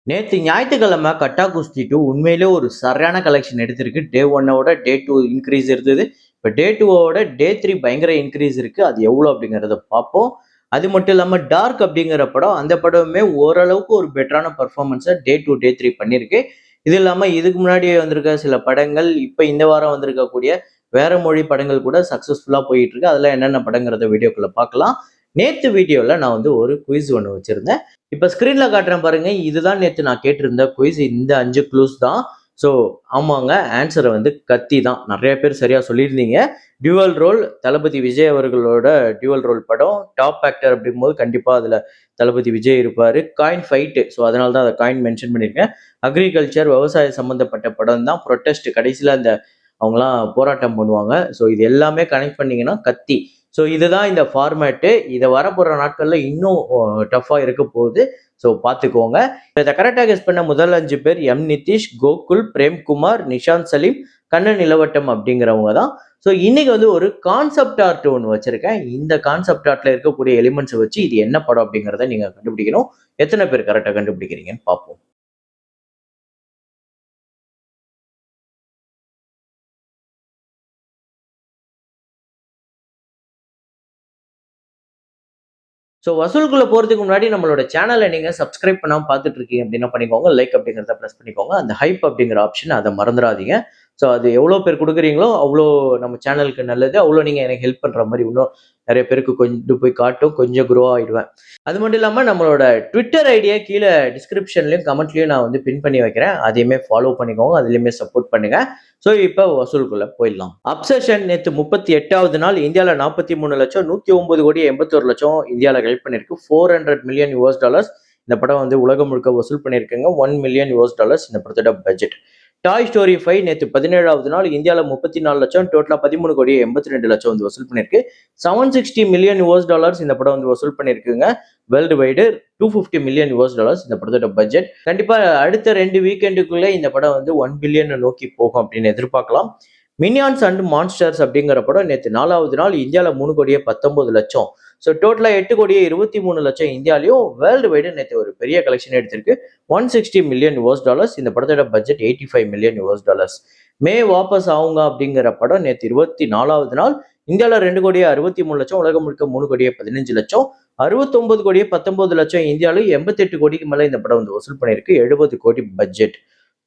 நேத்து ஞாயித்துக்கிழமை கட்டா குஸ்தி 2 உண்மையிலே ஒரு சரியான கலெக்ஷன் எடுத்திருக்கு. டே 1ஓட டே 2 இன்க்ரீஸ் இருந்தது. இப்ப டே 2ஓட டே 3 பயங்கர இன்க்ரீஸ் இருக்கு. அது எவ்வளோ அப்படிங்கிறத பார்ப்போம். அது மட்டும் இல்லாம டார்க் அப்படிங்கிற படம், அந்த படமுமே ஓரளவுக்கு ஒரு பெட்டரான பெர்ஃபார்மன்ஸ டே 2, டே 3 பண்ணியிருக்கு. இது இல்லாம இதுக்கு முன்னாடி வந்திருக்க சில படங்கள், இப்ப இந்த வாரம் வந்திருக்கக்கூடிய வேற மொழி படங்கள் கூட சக்சஸ்ஃபுல்லா போயிட்டு இருக்கு. அதெல்லாம் என்னென்ன படங்கிறத வீடியோக்குள்ள பார்க்கலாம். நேத்து வீடியோல நான் வந்து ஒரு குயிஸ் ஒண்ணு வச்சிருந்தேன். இப்ப ஸ்க்ரீன்ல காட்டுறேன் பாருங்க. இதுதான் நேத்து நான் கேட்டிருந்த குயிஸ். இந்த 5 க்ளூஸ் தான். ஸோ ஆமாங்க. ஆன்ஸர் வந்து கத்தி தான். நெறைய பேர் சரியா சொல்லியிருந்தீங்க. டியூவல் ரோல் தளபதி விஜய் அவர்களோட டியூவல் ரோல் படம். டாப் ஆக்டர் அப்படிங்கும்போது கண்டிப்பா அதுல தளபதி விஜய் இருப்பாரு. Coin fight. ஸோ அதனால தான் அத காயின் மென்ஷன் பண்ணியிருக்கேன். அக்ரிகல்ச்சர் விவசாயம் சம்பந்தப்பட்ட படம் தான். புரொட்டஸ்ட் கடைசியில அந்த அவங்கலாம் போராட்டம் பண்ணுவாங்க. ஸோ இது எல்லாமே கனெக்ட் பண்ணீங்கன்னா கத்தி. ஸோ இதுதான் இந்த ஃபார்மேட்டு. இத வரப்போற நாட்கள்ல இன்னும் டஃப்பா இருக்க போகுது. ஸோ பார்த்துக்கோங்க. இத கரெக்ட்டா கெஸ் பண்ண முதல் 5 பேர் எம். நிதிஷ், கோகுல், பிரேம்குமார், நிஷாந்த் சலீம், கண்ணன் நிலவட்டம் அப்படிங்கிறவங்க தான். ஸோ இன்னைக்கு வந்து ஒரு கான்செப்ட் ஆர்ட் ஒண்ணு வச்சிருக்கேன். இந்த கான்செப்ட் ஆர்ட்ல இருக்கக்கூடிய எலிமெண்ட்ஸ வச்சு இது என்ன படம் அப்படிங்கிறத நீங்க கண்டுபிடிக்கணும். எத்தன பேர் கரெக்ட்டா கண்டுபிடிக்கிறீங்கன்னு பார்ப்போம். ஸோ வசூலுக்குள்ள போறதுக்கு முன்னாடி நம்மளோட சேனலை நீங்க சப்ஸ்கிரைப் பண்ணாம பார்த்துட்டு இருக்கீங்க அப்படின்னா பண்ணிக்கோங்க. லைக் அப்படிங்கிறத பிரஸ் பண்ணிக்கோங்க. அந்த ஹைப் அப்படிங்கிற ஆப்ஷன் அத மறந்துறாதீங்க. ஸோ அது எவ்வளோ பேர் குடுக்குறீங்களோ, அவ்வளோ நம்ம சேனலுக்கு நல்லது. அவ்வளோ நீங்க எனக்கு ஹெல்ப் பண்ற மாரி இன்னும் நெறைய பேருக்கு கொண்டு போய் காட்டும். கொஞ்சம் குரோ ஆயிடுவேன். அது மட்டும் இல்லாம நம்மளோட ட்விட்டர் ஐடிய கீழ டிஸ்கிரிப்ஷன்லயும், கமெண்ட்லயும் நான் வந்து பின் பண்ணி வைக்கிறேன். அதையுமே ஃபாலோ பண்ணிக்கோங்க. அதிலயுமே சப்போர்ட் பண்ணுங்க. ஸோ இப்ப வசூலுக்குள்ள போயிடலாம். அப்சஷன் நேத்து 38வது நாள் இந்தியால 43,00,000 109,81,00,000 இந்தியால கலெக்ட் பண்ணிருக்கு. $400 மில்லியன். இந்த படம் வந்து உலகம் முழுக்க வசூல் பண்ணியிருக்குங்க. $1 மில்லியன் இந்த படத்தோட பட்ஜெட். டாய் ஸ்டோரி 5 நேத்து 17வது நாள் இந்தியால 34,00,000 டோட்டலா 13,82,00,000 வந்து வசூல் பண்ணிருக்கு. $760 மில்லியன் இந்த படம் வந்து வசூல் பண்ணியிருக்குங்க. வேர்ல்டு வைடு $250 மில்லியன் இந்த படத்தோட பட்ஜெட். கண்டிப்பா அடுத்த 2 வீக்கெண்டுக்குள்ள இந்த படம் வந்து 1 பில்லியன் நோக்கி போகும் அப்படின்னு எதிர்பார்க்கலாம். மினியான்ஸ் அண்ட் மான்ஸ்டர்ஸ் அப்படிங்கிற படம் நேத்து 4வது நாள் இந்தியால 3,19,00,000. ஸோ டோட்டலா 8,23,00,000 இந்தியாலையும் வேர்ல்டு வைடு நேத்து ஒரு பெரிய கலெக்ஷன் எடுத்திருக்கு. $160 மில்லியன். இந்த படத்தோட பட்ஜெட் $85 மில்லியன். மே வாபஸ் ஆவுங்க அப்படிங்கிற படம் நேத்து 24வது நாள் இந்தியால 2,63,00,000 உலகம் முழுக்க 3,15,00,000 69,19,00,000 இந்தியாவிலும் 88 கோடிக்கு மேல இந்த படம் வந்து வசூல் பண்ணியிருக்கு. 70 கோடி பட்ஜெட்.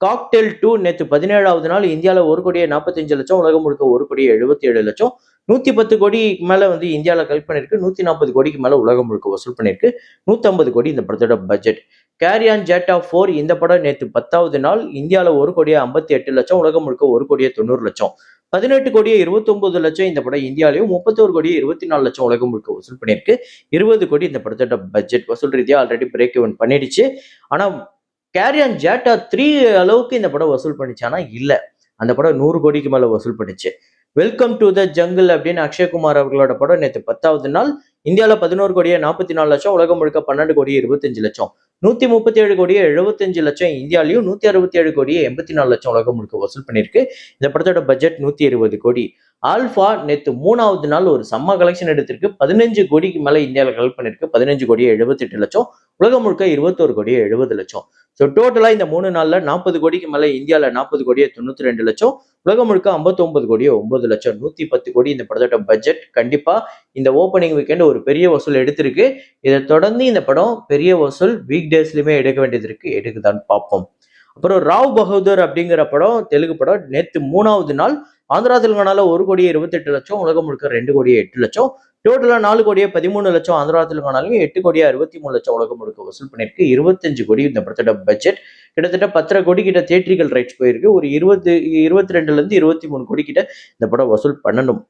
காக்டெயில் 2 நேத்து 17வது நாள் இந்தியால 1,45,00,000 உலகம் முழுக்க 1,77,00,000 110 கோடிக்கு மேல வந்து இந்தியால கலெக்ட் பண்ணிருக்கு. 140 கோடிக்கு மேல உலகம் முழுக்க வசூல் பண்ணிருக்கு. 150 கோடி இந்த படத்தோட பட்ஜெட். கேரி ஆன் ஜேட்டா 4 இந்த படம் நேத்து 10வது நாள் இந்தியால 1,58,00,000 உலகம் முழுக்க 1,90,00,000 18 கோடியே 29,00,000 இந்த படம் இந்தியாலையும் 31 கோடியே 24,00,000 உலகம் முழுக்க வசூல் பண்ணியிருக்கு. 20 கோடி இந்த படத்தோட பட்ஜெட். வசூல் ரீதியா ஆல்ரெடி பிரேக் ஈவன் பண்ணிடுச்சு. ஆனா கேரி ஆன் ஜேட்டா 3 அளவுக்கு இந்த படம் வசூல் பண்ணிச்சானா இல்ல. அந்த படம் 100 கோடிக்கு மேல வசூல் பண்ணிச்சு. வெல்கம் டு த ஜங்கிள் அப்படின்னு அக்ஷய்குமார் அவர்களோட படம் நேத்து 10வது நாள் இந்தியால 11,44,00,000 உலகம் முழுக்க 12,25,00,000 137 கோடியே 75,00,000 இந்தியாலையும் 167 கோடியே 84,00,000 உலகம் முழுக்க வசூல் பண்ணிருக்கு. இந்த படத்தோட பட்ஜெட் 120 கோடி. ஆல்பா நேத்து 3வது நாள் ஒரு செம்ம கலெக்ஷன் எடுத்திருக்கு. 15 கோடிக்கு மேல இந்தியாவில் கலெக்ட் பண்ணிருக்கு. 15 கோடியே 78,00,000 உலகம் முழுக்க 21 கோடியே 70,00,000. ஸோ டோட்டலா இந்த 3 நாள்ல 40 கோடிக்கு மேல இந்தியால 40 கோடியே 92,00,000 உலகம் முழுக்க 59 கோடியே 9,00,000 110 கோடி இந்த படத்தோட பட்ஜெட். கண்டிப்பா இந்த ஓப்பனிங் வீக்கெண்ட் ஒரு பெரிய வசூல் எடுத்திருக்கு. இதை தொடர்ந்து இந்த படம் பெரிய வசூல் வீக் டேஸ்லயுமே எடுக்க வேண்டியது இருக்கு. எடுக்குதான்னு பார்ப்போம். அப்புறம் ராவ் பகதூர் அப்படிங்கிற படம் தெலுங்கு படம் நேத்து 3வது நாள் ஆந்திரா தெலுங்கானால 1,28,00,000 உலகம் முழுக்க 2,08,00,000 டோட்டலா 4,13,00,000 ஆந்திரா தெலுங்கானாலையும் 8,63,00,000 உலகம் முழுக்க வசூல் பண்ணிருக்கு. 25 கோடி இந்த படத்தோட பட்ஜெட். கிட்டத்தட்ட 10 கோடி கிட்ட தியேட்ரிக்கல் ரைட்ஸ் போயிருக்கு. ஒரு 22ல இருந்து 23 கோடி கிட்ட இந்த படம் வசூல் பண்ணணும்.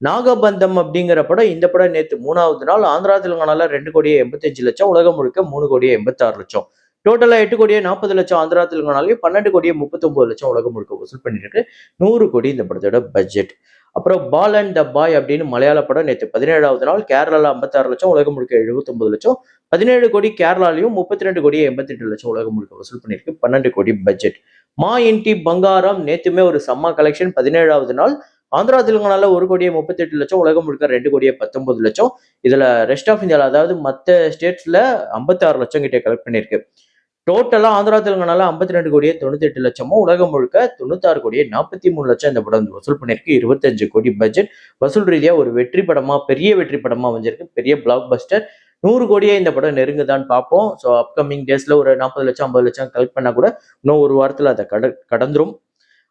நாகபந்தம் அப்படிங்கிற படம் இந்த படம் நேத்து 3வது நாள் ஆந்திரா தெலுங்கானால 2,85,00,000 உலகம் முழுக்க 3,86,00,000 டோட்டலா 8,40,00,000 ஆந்திரா தெலுங்கானாலையும் 12,39,00,000 உலகம் முழுக்க வசூல் பண்ணிருக்கு. 100 கோடி இந்த படத்தோட பட்ஜெட். அப்புறம் பால் அண்ட் த பாய் அப்படின்னு மலையாள படம் நேற்று 17வது நாள் கேரளால 56,00,000 உலகம் முழுக்க 79,00,000 17 கோடி கேரளாலையும் 32 கோடி 88,00,000 உலகம் முழுக்க வசூல் பண்ணிருக்கு. 12 கோடி பட்ஜெட். மா இன்டி பங்காரம் நேத்துமே ஒரு செம்ம கலெக்ஷன் 17வது நாள் ஆந்திரா தெலுங்கானால 1,38,00,000 உலகம் முழுக்க 2,19,00,000 இதுல ரெஸ்ட் ஆஃப் இந்தியால அதாவது மற்ற ஸ்டேட்ஸ்ல 56 லட்சம் கிட்ட கலெக்ட் பண்ணிருக்கு. டோட்டலா ஆந்திரா தெலுங்கானால 52 கோடியே 98 லட்சமும், உலகம் முழுக்க 96 கோடியே 43 லட்சம் இந்த படம் வசூல் பண்ணியிருக்கு. 25 கோடி பட்ஜெட். வசூல் ரீதியா ஒரு வெற்றி படமா, பெரிய வெற்றி படமா அமைஞ்சிருக்கு. பெரிய பிளாக் பஸ்டர். 100 கோடியே இந்த படம் நெருங்குதான்னு பார்ப்போம். ஸோ அப்கமிங் டேஸ்ல ஒரு 40 லட்சம் 50 லட்சம் கலெக்ட் பண்ணா கூட இன்னும் ஒரு வாரத்துல அதை கடந்துரும்.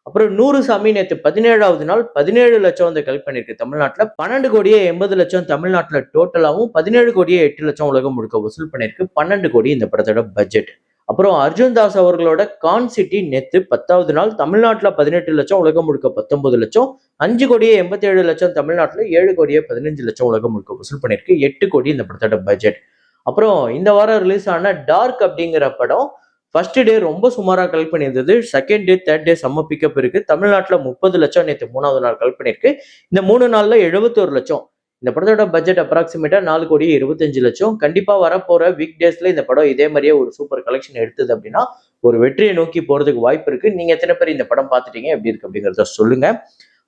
அப்புறம் 100 சாமி நேற்று 17வது நாள் 17 லட்சம் வந்து கலெக்ட் பண்ணிருக்கு தமிழ்நாட்டுல. 12 கோடியே 80 லட்சம் தமிழ்நாட்டுல டோட்டலாவும், 17 கோடியே 8 லட்சம் உலகம் முழுக்க வசூல் பண்ணிருக்கு. 12 கோடி இந்த படத்தோட பட்ஜெட். அப்புறம் அர்ஜுன் தாஸ் அவர்களோட கான் சிட்டி நேத்து 10வது நாள் தமிழ்நாட்டுல 18 லட்சம், உலகம் முழுக்க 19 லட்சம். 5 கோடியே 87 லட்சம் தமிழ்நாட்டுல, 7 கோடியே 15 லட்சம் உலகம் முழுக்க வசூல் பண்ணிருக்கு. 8 கோடி இந்த படத்தோட பட்ஜெட். அப்புறம் இந்த வாரம் ரிலீஸ் ஆன டார்க் அப்படிங்கிற படம் ஃபர்ஸ்ட் டே ரொம்ப சுமாரா கலெக்ட் பண்ணியிருந்தது. செகண்ட் டே, தேர்ட் டே செம்ம பிக்கப் இருக்கு. தமிழ்நாட்டுல 30 லட்சம் நேற்று 3வது நாள் கலெக்ட் பண்ணிருக்கு. இந்த 3 நாள்ல 71 லட்சம். இந்த படத்தோட பட்ஜெட் அப்ராக்சிமேட்டா 4 கோடி 25 லட்சம். கண்டிப்பா வரப்போற வீக் டேஸ்ல இந்த படம் இதே மாதிரியே ஒரு சூப்பர் கலெக்ஷன் எடுத்தது அப்படின்னா ஒரு வெற்றியை நோக்கி போறதுக்கு வாய்ப்பு இருக்கு. நீங்க எத்தனை பேர் இந்த படம் பார்த்துட்டீங்க, எப்படி இருக்கு அப்படிங்கறத சொல்லுங்க.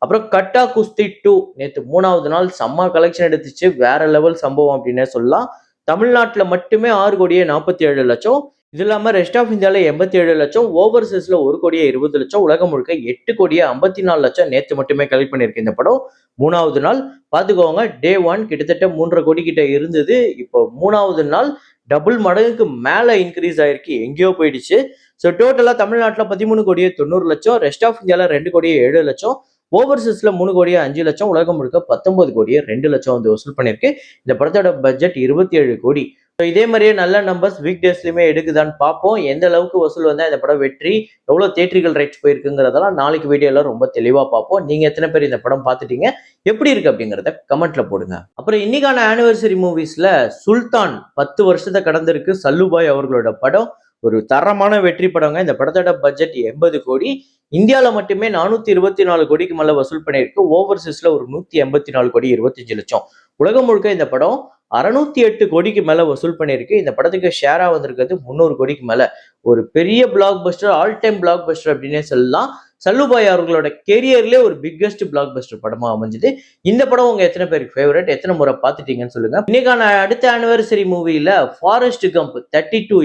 அப்புறம் கட்டா குஸ்தி 2 நேற்று 3வது நாள் செம்ம கலெக்ஷன் எடுத்துச்சு. வேற லெவல் சம்பவம் அப்படின்னே சொல்லலாம். தமிழ்நாட்டுல மட்டுமே 6 கோடியே 47 லட்சம். இது இல்லாம ரெஸ்ட் ஆஃப் இந்தியால 87 லட்சம், ஓவர்சீஸ்ல 1 கோடியே 20 லட்சம், உலகம் முழுக்க 8 கோடியே 54 லட்சம் நேற்று மட்டுமே கலெக்ட் பண்ணிருக்கு இந்த படம். 3வது நாள் பாத்துக்கோங்க, டே 1 கிட்டத்தட்ட 3.5 கோடி கிட்ட இருந்தது. இப்போ 3வது நாள் டபுள் மடங்குக்கு மேல இன்க்ரீஸ் ஆயிருக்கு, எங்கேயோ போயிடுச்சு. ஸோ டோட்டலா தமிழ்நாட்டுல 13 கோடியே 90 லட்சம், ரெஸ்ட் ஆஃப் இந்தியால 2 கோடியே 7 லட்சம், ஓவர்சீஸ்ல 3 கோடியே 5 லட்சம், உலகம் முழுக்க 19 கோடியே 2 லட்சம் வந்து வசூல் பண்ணிருக்கு. இந்த படத்தோட பட்ஜெட் 27 கோடி. இதே மாதிரியே நல்ல நம்பர்ஸ் வீக் டேஸ்லயுமே எடுக்குதான்னு பார்ப்போம். எந்த அளவுக்கு வசூல் வந்தா இந்த படம் வெற்றி, எவ்வளவு தியேட்டரிக்கல் ரைட்ஸ் போயிருக்குங்கிறதெல்லாம் நாளைக்கு வீடியோல ரொம்ப தெளிவா பார்ப்போம். நீங்க எத்தனை பேர் இந்த படம் பார்த்துட்டீங்க, எப்படி இருக்கு அப்படிங்கறத கமெண்ட்ல போடுங்க. அப்புறம் இன்னைக்கான ஆனிவர்சரி மூவிஸ்ல சுல்தான் 10 வருஷத்தை கடந்திருக்கு. சல்லுபாய் அவர்களோட படம் ஒரு தரமான வெற்றி படங்க. இந்த படத்தோட பட்ஜெட் 80 கோடி. இந்தியாவில மட்டுமே 424 கோடிக்கு மேல வசூல் பண்ணியிருக்கு. ஓவர்சீஸ்ல ஒரு 184 கோடி 25 லட்சம். உலகம் முழுக்க இந்த படம் 608 கோடிக்கு மேல வசூல் பண்ணியிருக்கு. இந்த படத்துக்கு ஷேரா வந்திருக்கிறது 300 கோடிக்கு மேல. ஒரு பெரிய black Bastar, all time black Bastar அப்படின்னே சொல்லலாம். சல்லுபாய் அவர்களோட கெரியர்லேயே ஒரு பிக்கெஸ்ட் பிளாக் பஸ்டர் படமா அமைஞ்சது. இந்த படம் உங்க எத்தனை பேருக்கு ஃபேவரட், எத்தனை முறை பார்த்துட்டீங்கன்னு சொல்லுங்க. இன்னைக்கான அடுத்த ஆனிவர்சரி மூவில Forrest Gump 32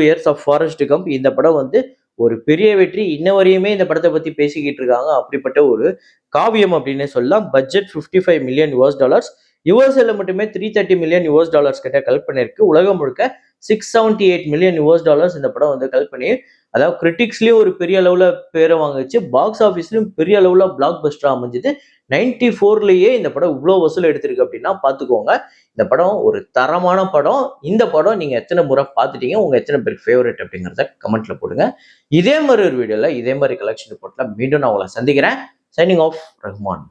years of Forrest Gump. இந்த படம் வந்து ஒரு பெரிய வெற்றி. இன்ன வரையுமே இந்த படத்தை பத்தி பேசிக்கிட்டு இருக்காங்க. அப்படிப்பட்ட ஒரு காவியம் அப்படின்னு சொல்லலாம். Budget $55 million. யுஎஸ்ஏல மட்டுமே $330 மில்லியன் கிட்ட கலெக்ட் பண்ணிருக்கு. உலகம் முழுக்க $678 மில்லியன் இந்த படம் வந்து கலெக்ட் பண்ணி, அதாவது கிரிட்டிக்ஸ்லயும் ஒரு பெரிய அளவுல பேரை வாங்குச்சு, பாக்ஸ் ஆஃபீஸ்லயும் பெரிய அளவுல பிளாக் பஸ்டரா அமைஞ்சது. 94லயே இந்த படம் இவ்வளவு வசூல் எடுத்திருக்கு அப்படின்னா பாத்துக்கோங்க. இந்த படம் ஒரு தரமான படம். இந்த படம் நீங்க எத்தனை முறை பார்த்துட்டீங்க, உங்க எத்தனை பேருக்கு ஃபேவரட் அப்படிங்கிறத கமெண்ட்ல போடுங்க. இதே மாதிரி ஒரு வீடியோல இதே மாதிரி கலெக்ஷன் ரிப்போர்ட்ல மீண்டும் நான் உங்களை சந்திக்கிறேன். Signing off, Rahman.